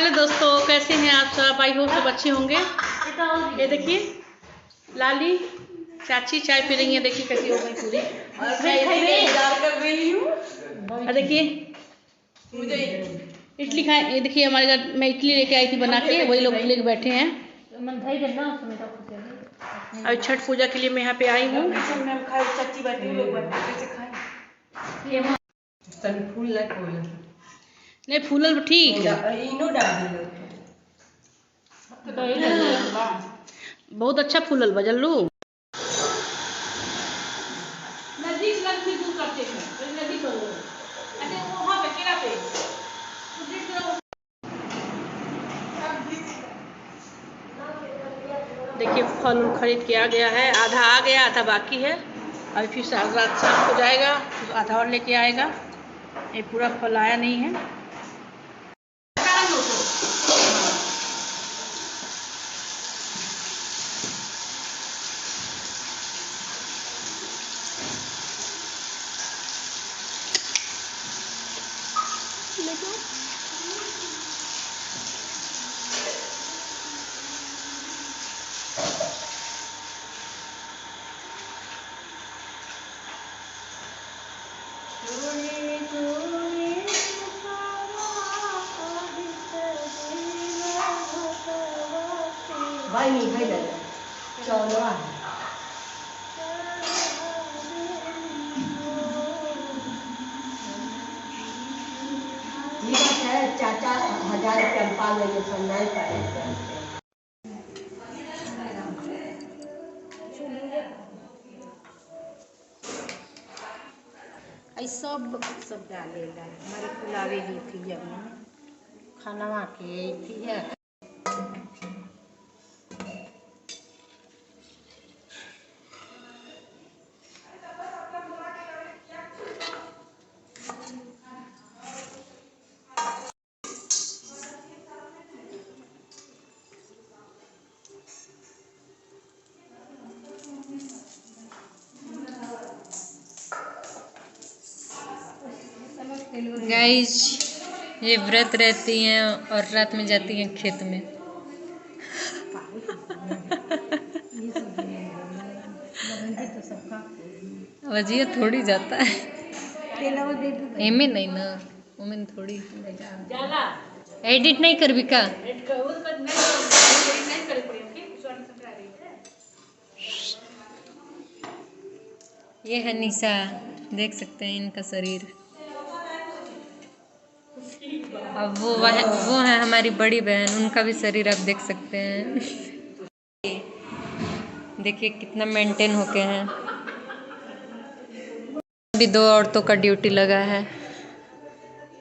Hello दोस्तों, कैसे हैं आप सब? आई होप सब अच्छे होंगे। ये देखिए लाली चाची चाय पी रही है। देखिए कैसी हो गई पूरी। और देखिए इडली खाए। ये देखिए हमारे घर मैं इडली लेके आई थी बना के, वही लोग लेके बैठे हैं। अभी छठ पूजा के लिए मैं यहाँ पे आई हूँ। नहीं फूलल ठीक है, बहुत अच्छा फूलल बजल्लू। नदी भी दूर करते हैं, नदी पर वहाँ पे केला पे देखिए फल खरीद के आ गया है। आधा आ गया, आधा बाकी है। अभी फिर रात शाम को जाएगा, फिर आधा और लेके आएगा। ये पूरा फल आया नहीं है। भाई नहीं भाई ले चलो चाचा 1000 चंपा लेने नहीं पाए। सब डालेगा हमारे खिलावेगी थी जब खाना के थी है। गाइस ये व्रत रहती हैं और रात में जाती हैं खेत में। वजिया थोड़ी जाता है एमे नहीं ना, उमें थोड़ी एडिट नहीं कर भी का। ये है निशा, देख सकते हैं इनका शरीर। अब वो है हमारी बड़ी बहन, उनका भी शरीर आप देख सकते हैं। देखिए कितना मेंटेन होके हैं। अभी 2 औरतों का ड्यूटी लगा है।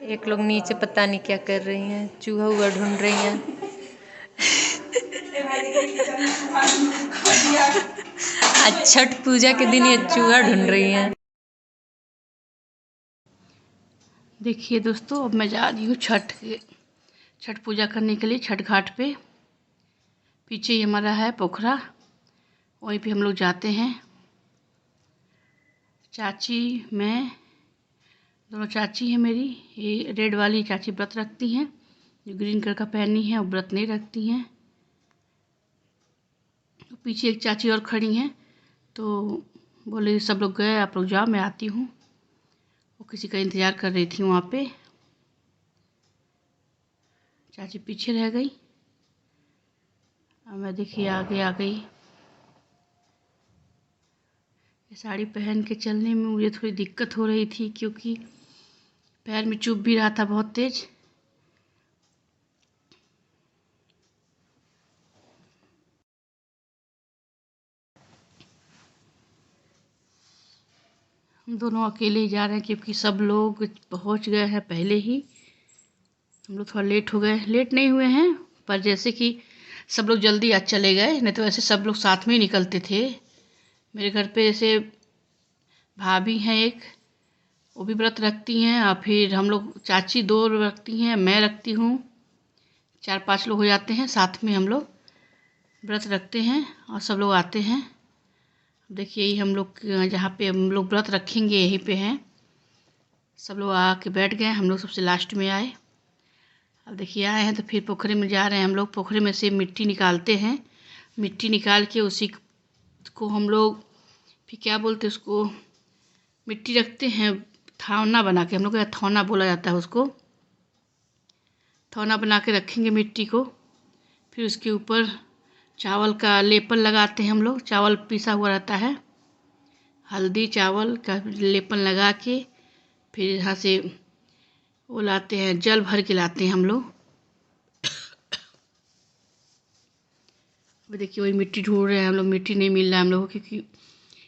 एक लोग नीचे पता नहीं क्या कर रही हैं, चूहा हुआ ढूंढ रही हैं। आज छठ पूजा के दिन ये चूहा ढूंढ रही हैं। देखिए दोस्तों, अब मैं जा रही हूँ छठ पूजा करने के लिए छठ घाट पे। पीछे ही हमारा है पोखरा, वहीं पे हम लोग जाते हैं। चाची मैं दोनों चाची हैं मेरी। ये रेड वाली चाची व्रत रखती हैं, जो ग्रीन कलर का पहनी है वो व्रत नहीं रखती हैं। तो पीछे एक चाची और खड़ी हैं, तो बोले सब लोग गए, आप लोग जाओ मैं आती हूँ। वो किसी का इंतज़ार कर रही थी वहाँ पे। चाची पीछे रह गई, अब मैं देखिए आगे आ गई। ये साड़ी पहन के चलने में मुझे थोड़ी दिक्कत हो रही थी, क्योंकि पैर में चुभ भी रहा था बहुत तेज। हम दोनों अकेले ही जा रहे हैं, क्योंकि सब लोग पहुंच गए हैं पहले ही। हम लोग थोड़ा लेट हो गए, लेट नहीं हुए हैं, पर जैसे कि सब लोग जल्दी आज चले गए, नहीं तो ऐसे सब लोग साथ में ही निकलते थे। मेरे घर पे जैसे भाभी हैं एक, वो भी व्रत रखती हैं, और फिर हम लोग चाची 2 रखती हैं, मैं रखती हूँ। 4-5 लोग हो जाते हैं, साथ में हम लोग व्रत रखते हैं और सब लोग आते हैं। देखिए यही हम लोग जहाँ पे हम लोग व्रत रखेंगे यहीं पे हैं। सब लोग आके बैठ गए, हम लोग सबसे लास्ट में आए। अब देखिए आए हैं तो फिर पोखरे में जा रहे हैं हम लोग। पोखरे में से मिट्टी निकालते हैं। मिट्टी निकाल के उसी को हम लोग फिर क्या बोलते हैं उसको, मिट्टी रखते हैं थौना बना के। हम लोग का थौना बोला जाता है उसको। थौना बना के रखेंगे मिट्टी को। फिर उसके ऊपर चावल का लेपन लगाते हैं हम लोग। चावल पिसा हुआ रहता है, हल्दी चावल का लेपन लगा के फिर यहाँ से वो लाते हैं, जल भर के लाते हैं हम लोग। अब देखिए वही मिट्टी ढूंढ रहे हैं हम लोग। मिट्टी नहीं मिल रहा है हम लोग को, क्योंकि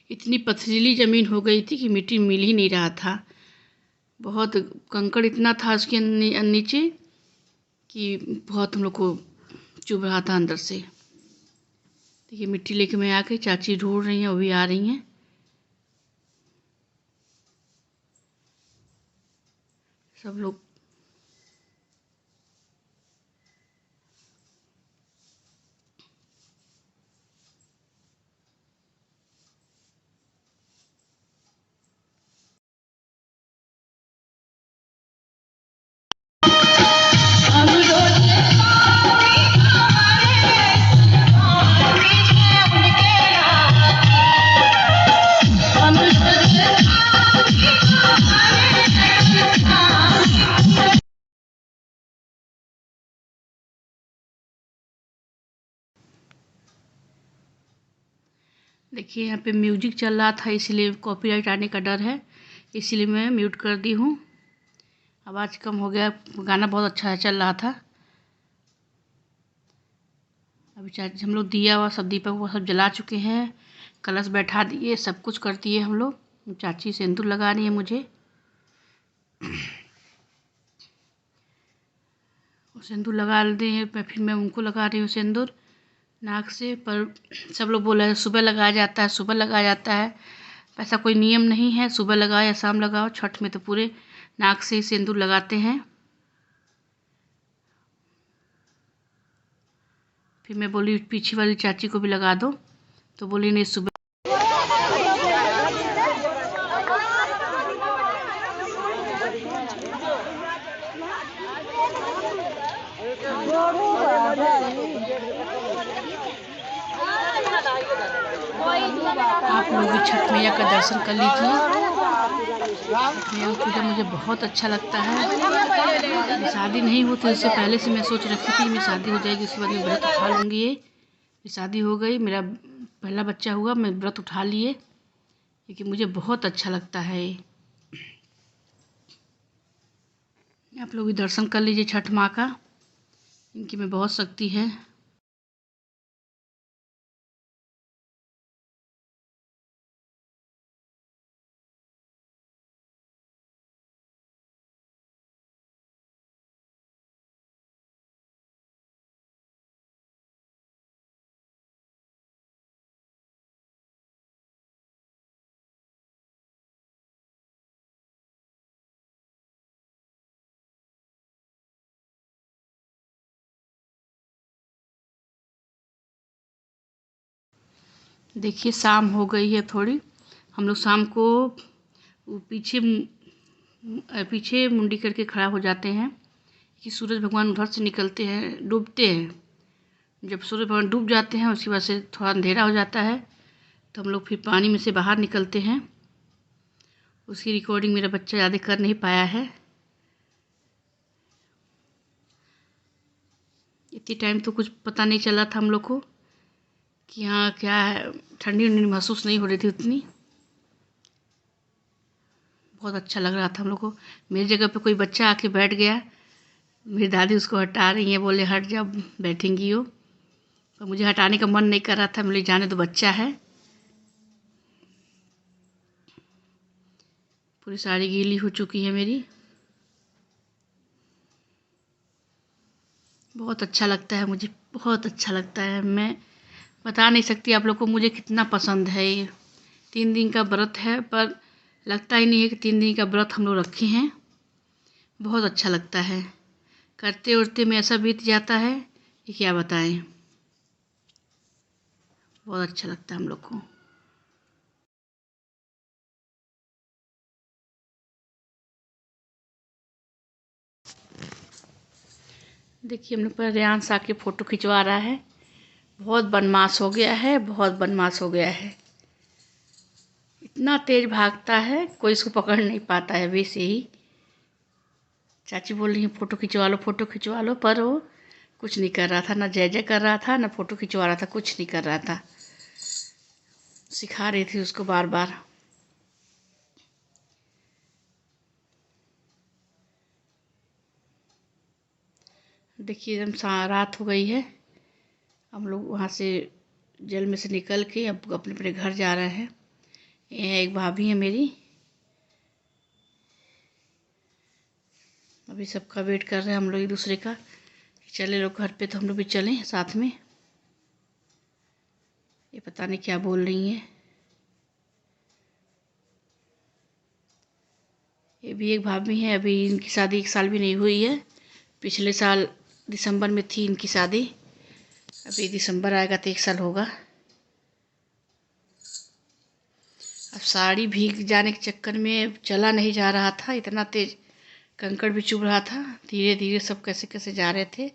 इतनी पथरीली ज़मीन हो गई थी कि मिट्टी मिल ही नहीं रहा था। बहुत कंकड़ इतना था उसके नीचे कि बहुत हम लोग को चुभ रहा था अंदर से। देखिए मिट्टी लेके मैं आ गई, चाची ढूंढ रही हैं, वो भी आ रही हैं सब लोग। देखिए यहाँ पे म्यूजिक चल रहा था, इसीलिए कॉपीराइट आने का डर है, इसीलिए मैं म्यूट कर दी हूँ। आवाज़ कम हो गया, गाना बहुत अच्छा चल रहा था। अभी चाची हम लोग दिया हुआ सब, दीपक वो सब जला चुके हैं, कलश बैठा दिए, सब कुछ कर दिए हम लोग। चाची सिंदूर लगा रही है मुझे। वो सिंदूर लगा दिए, फिर मैं उनको लगा रही हूँ सिंदूर नाक से। पर सब लोग बोला है सुबह लगाया जाता है, सुबह लगाया जाता है। ऐसा कोई नियम नहीं है, सुबह लगाओ या शाम लगाओ। छठ में तो पूरे नाक से ही सिंदूर लगाते हैं। फिर मैं बोली पीछे वाली चाची को भी लगा दो, तो बोली नहीं सुबह। आप लोग भी छठ मैया का दर्शन कर लीजिए। छठ मैया की पूजा मुझे बहुत अच्छा लगता है। शादी नहीं हुई तो इससे पहले से मैं सोच रखी थी मेरी शादी हो जाएगी उसके बाद मैं व्रत उठा लूँगी। ये शादी हो गई, मेरा पहला बच्चा हुआ, मैं व्रत उठा लिए, क्योंकि मुझे बहुत अच्छा लगता है। आप लोग भी दर्शन कर लीजिए छठ माँ का, इनकी में बहुत शक्ति है। देखिए शाम हो गई है थोड़ी। हम लोग शाम को पीछे पीछे मुंडी करके खड़ा हो जाते हैं कि सूरज भगवान उधर से निकलते हैं, डूबते हैं। जब सूरज भगवान डूब जाते हैं उसकी वजह से थोड़ा अंधेरा हो जाता है, तो हम लोग फिर पानी में से बाहर निकलते हैं। उसकी रिकॉर्डिंग मेरा बच्चा ज़्यादा कर नहीं पाया है। इतनी टाइम तो कुछ पता नहीं चला था हम लोग को कि यहाँ क्या है, ठंडी उंडी महसूस नहीं हो रही थी उतनी। बहुत अच्छा लग रहा था हम लोग को। मेरी जगह पे कोई बच्चा आके बैठ गया, मेरी दादी उसको हटा रही है, बोले हट जा बैठेंगी हो। तो मुझे हटाने का मन नहीं कर रहा था, मुझे जाने दो बच्चा है। पूरी साड़ी गीली हो चुकी है मेरी। बहुत अच्छा लगता है मुझे, बहुत अच्छा लगता है। मैं बता नहीं सकती आप लोग को मुझे कितना पसंद है ये। 3 दिन का व्रत है, पर लगता ही नहीं है कि 3 दिन का व्रत हम लोग रखे हैं। बहुत अच्छा लगता है, करते उड़ते में ऐसा बीत जाता है कि क्या बताएं। बहुत अच्छा लगता है हम लोग को। देखिए हम लोग पर रेयांश आके फ़ोटो खिंचवा रहा है। बहुत बदमाश हो गया है, बहुत बदमाश हो गया है। इतना तेज भागता है, कोई इसको पकड़ नहीं पाता है। वैसे ही चाची बोल रही है फ़ोटो खिंचवा लो, फ़ोटो खिंचवा लो, पर वो कुछ नहीं कर रहा था। ना जय जय कर रहा था, ना फ़ोटो खिंचवा रहा था, कुछ नहीं कर रहा था। सिखा रही थी उसको बार बार। देखिए एकदम रात हो गई है। हम लोग वहाँ से जेल में से निकल के अब अपने अपने घर जा रहे हैं। ये एक भाभी है मेरी, अभी सबका वेट कर रहे हैं हम लोग एक दूसरे का। चले लोग घर पे तो हम लोग भी चलें साथ में। ये पता नहीं क्या बोल रही हैं। ये भी एक भाभी हैं, अभी इनकी शादी 1 साल भी नहीं हुई है। पिछले साल दिसंबर में थी इनकी शादी। अभी दिसंबर आएगा तो 1 साल होगा। अब साड़ी भीग जाने के चक्कर में चला नहीं जा रहा था, इतना तेज कंकड़ भी चुभ रहा था। धीरे धीरे सब कैसे कैसे जा रहे थे।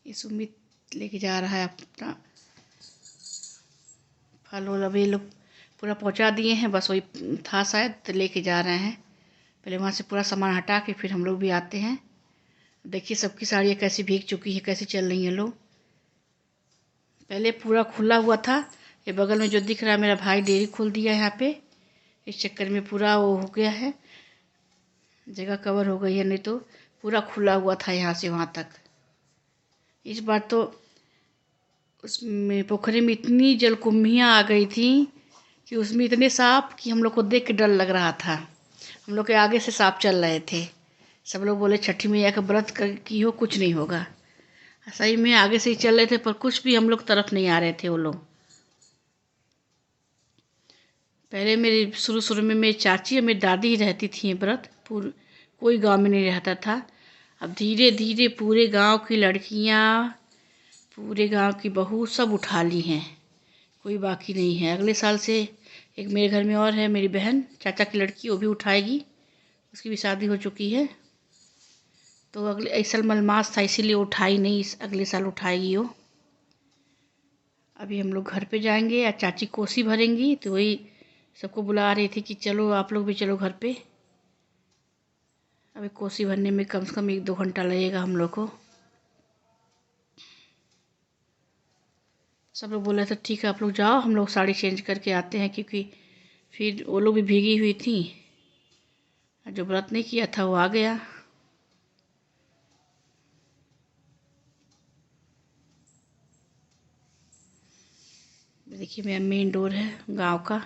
इस उम्मीद लेके जा रहा है अपना फल वल। अभी लोग पूरा पहुंचा दिए हैं, बस वही था शायद तो लेके जा रहे हैं। पहले वहाँ से पूरा सामान हटा के फिर हम लोग भी आते हैं। देखिए सबकी साड़ियाँ कैसी भीग चुकी हैं, कैसी चल रही हैं लोग। पहले पूरा खुला हुआ था। ये बगल में जो दिख रहा है मेरा भाई डेयरी खोल दिया है यहाँ पे। इस चक्कर में पूरा वो हो गया है, जगह कवर हो गई है, नहीं तो पूरा खुला हुआ था यहाँ से वहाँ तक। इस बार तो उसमें पोखरे में इतनी जलकुंभियाँ आ गई थी कि उसमें इतने सांप कि हम लोग को देख के डर लग रहा था। हम लोग के आगे से सांप चल रहे थे। सब लोग बोले छठी मैया का व्रत की हो, कुछ नहीं होगा। सही में आगे से ही चल रहे थे, पर कुछ भी हम लोग तरफ नहीं आ रहे थे वो लोग। पहले मेरी शुरू शुरू में मेरी चाची और मेरी दादी ही रहती थी व्रत, कोई गांव में नहीं रहता था। अब धीरे धीरे पूरे गांव की लड़कियां, पूरे गांव की बहू सब उठा ली हैं, कोई बाकी नहीं है। अगले साल से एक मेरे घर में और है मेरी बहन, चाचा की लड़की, वो भी उठाएगी। उसकी भी शादी हो चुकी है। तो अगले इस साल मलमास था इसीलिए उठाई नहीं, अगले साल उठाएगी वो। अभी हम लोग घर पे जाएंगे या चाची कोसी भरेंगी, तो वही सबको बुला रही थी कि चलो आप लोग भी चलो घर पे। अभी कोसी भरने में कम से कम 1-2 घंटा लगेगा हम लोग को। सब लोग बोले थे ठीक है आप लोग जाओ, हम लोग साड़ी चेंज करके आते हैं, क्योंकि फिर वो लोग भी भीगी हुई थी। जो व्रत नहीं किया था वो आ गया। देखिए मेरा मेन डोर है गांव का।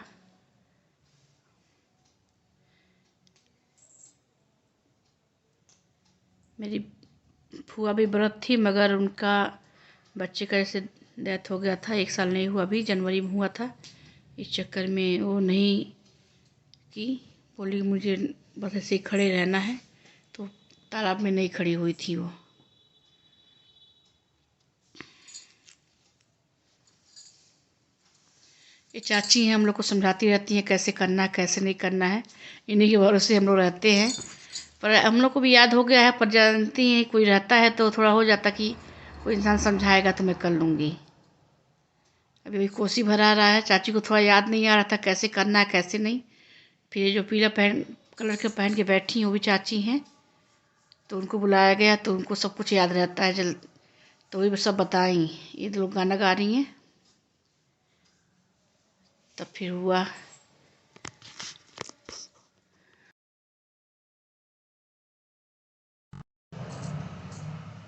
मेरी फूआ भी व्रत थी, मगर उनका बच्चे का ऐसे डेथ हो गया था। 1 साल नहीं हुआ, अभी जनवरी में हुआ था। इस चक्कर में वो नहीं की, बोली मुझे बस ऐसे ही खड़े रहना है, तो तालाब में नहीं खड़ी हुई थी वो। ये चाची हैं, हम लोग को समझाती रहती हैं कैसे करना है कैसे नहीं करना है। इन्हीं के भरोसे हम लोग रहते हैं। पर हम लोग को भी याद हो गया है, पर जानती हैं कोई रहता है तो थोड़ा हो जाता कि कोई इंसान समझाएगा तो मैं कर लूँगी। अभी वही कोसी भरा रहा है, चाची को थोड़ा याद नहीं आ रहा था कैसे करना है कैसे नहीं। फिर ये जो पीला कलर के पहन के बैठी हैं वो भी चाची हैं, तो उनको बुलाया गया तो उनको सब कुछ याद रहता है तो वही सब बताई। ये लोग गाना गा रही हैं। तब फिर हुआ।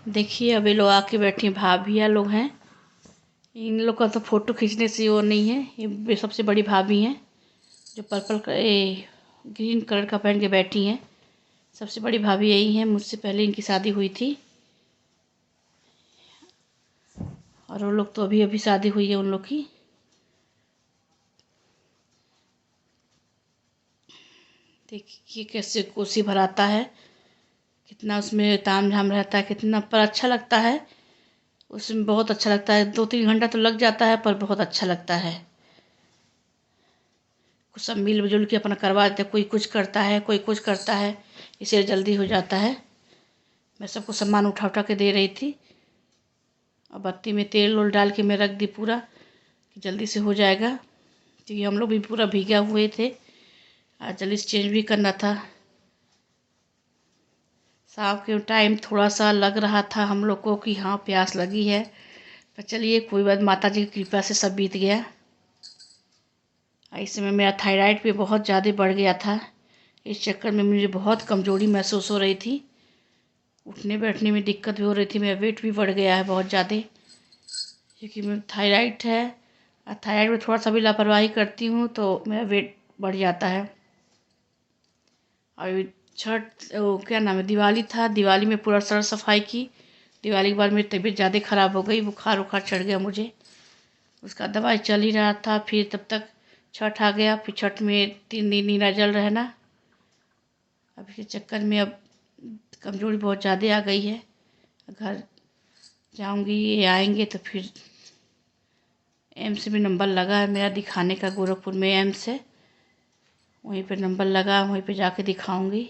देखिए अभी लोग आके बैठी भाभियाँ लोग हैं। इन लोग का तो फ़ोटो खींचने से वो नहीं है। ये सबसे बड़ी भाभी हैं जो ग्रीन कलर का पहन के बैठी हैं। सबसे बड़ी भाभी यही हैं, मुझसे पहले इनकी शादी हुई थी। और वो लोग तो अभी अभी शादी हुई है उन लोग की। देखिए कैसे कोसी भराता है, कितना उसमें ताम झाम रहता है, कितना पर अच्छा लगता है। उसमें बहुत अच्छा लगता है। 2-3 घंटा तो लग जाता है पर बहुत अच्छा लगता है। सब मिलजुल के अपना करवा देते, कोई कुछ करता है कोई कुछ करता है, इसलिए जल्दी हो जाता है। मैं सबको सामान उठा उठा के दे रही थी और बत्ती में तेल उल डाल के मैं रख दी पूरा कि जल्दी से हो जाएगा, क्योंकि हम लोग भी पूरा भीगा हुए थे। आज जल्दी से चेंज भी करना था। शाम के टाइम थोड़ा सा लग रहा था हम लोग को कि हाँ प्यास लगी है, पर चलिए कोई बात, माता जी की कृपा से सब बीत गया। इस समय मेरा थायराइड भी बहुत ज़्यादा बढ़ गया था, इस चक्कर में मुझे बहुत कमज़ोरी महसूस हो रही थी, उठने बैठने में दिक्कत भी हो रही थी। मेरा वेट भी बढ़ गया है बहुत ज़्यादा, क्योंकि मैं थायराइड है और थायराइड में थोड़ा सा भी लापरवाही करती हूँ तो मेरा वेट बढ़ जाता है। और क्या नाम है, दिवाली था, दिवाली में पूरा सर सफाई की। दिवाली के बाद मेरी तबीयत ज़्यादा ख़राब हो गई, बुखार उखार चढ़ गया मुझे, उसका दवाई चल ही रहा था। फिर तब तक छठ आ गया, फिर छठ में 3 दिन निर्जल रहना। अब इसके चक्कर में अब कमज़ोरी बहुत ज़्यादा आ गई है। घर जाऊंगी, ये आएंगे तो फिर एम्स में नंबर लगा है मेरा दिखाने का, गोरखपुर में एम्स है, वहीं पे नंबर लगा, वहीं पे जाके दिखाऊंगी।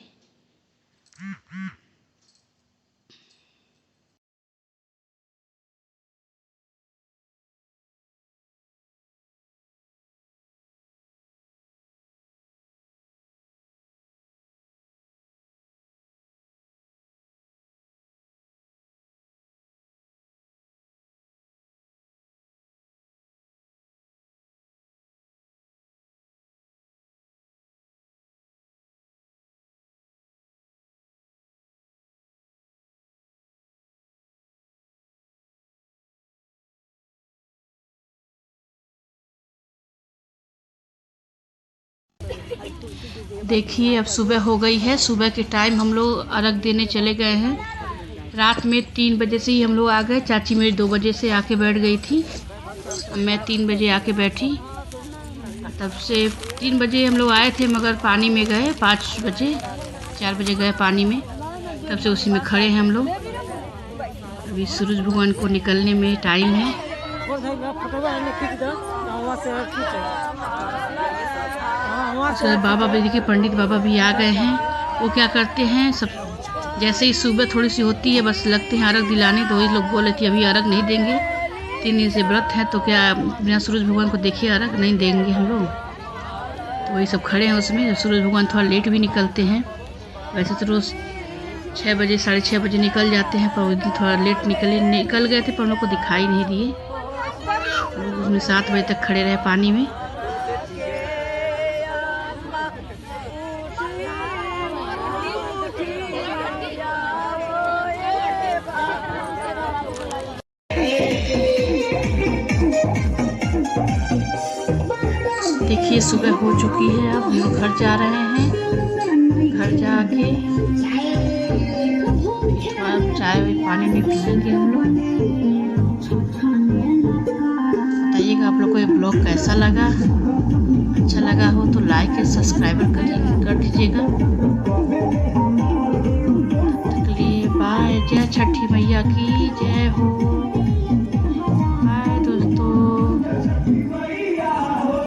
देखिए अब सुबह हो गई है, सुबह के टाइम हम लोग अर्घ देने चले गए हैं। रात में 3 बजे से ही हम लोग आ गए, चाची मेरी 2 बजे से आके बैठ गई थी, मैं 3 बजे आके बैठी। तब से 3 बजे हम लोग आए थे, मगर पानी में गए 5 बजे 4 बजे गए पानी में, तब से उसी में खड़े हैं हम लोग। अभी सूरज भगवान को निकलने में टाइम है। सर बाबा भी देखिए, पंडित बाबा भी आ गए हैं। वो क्या करते हैं, सब जैसे ही सुबह थोड़ी सी होती है बस लगते हैं अर्घ दिलाने, तो वही लोग बोले थे अभी अर्घ नहीं देंगे, 3 दिन से व्रत है, तो क्या बिना सूरज भगवान को देखिए अर्घ नहीं देंगे हम लोग। तो वही सब खड़े हैं उसमें। सूरज भगवान थोड़ा लेट भी निकलते हैं, वैसे तो रोज़ 6 बजे 6:30 बजे निकल जाते हैं, पर उस दिन थोड़ा लेट निकल गए थे, पर हम लोग को दिखाई नहीं दिए। लोग उसमें 7 बजे तक खड़े रहे पानी में। देखिए सुबह हो चुकी है, अब हम लोग घर जा रहे हैं। घर जाके थोड़ा चाय पानी भी पियेंगे हम लोग। बताइएगा आप लोग को ये ब्लॉग कैसा लगा, अच्छा लगा हो तो लाइक और सब्सक्राइब कर दीजिएगा। तब तक के लिए बाय। जय छठी मैया की जय हो।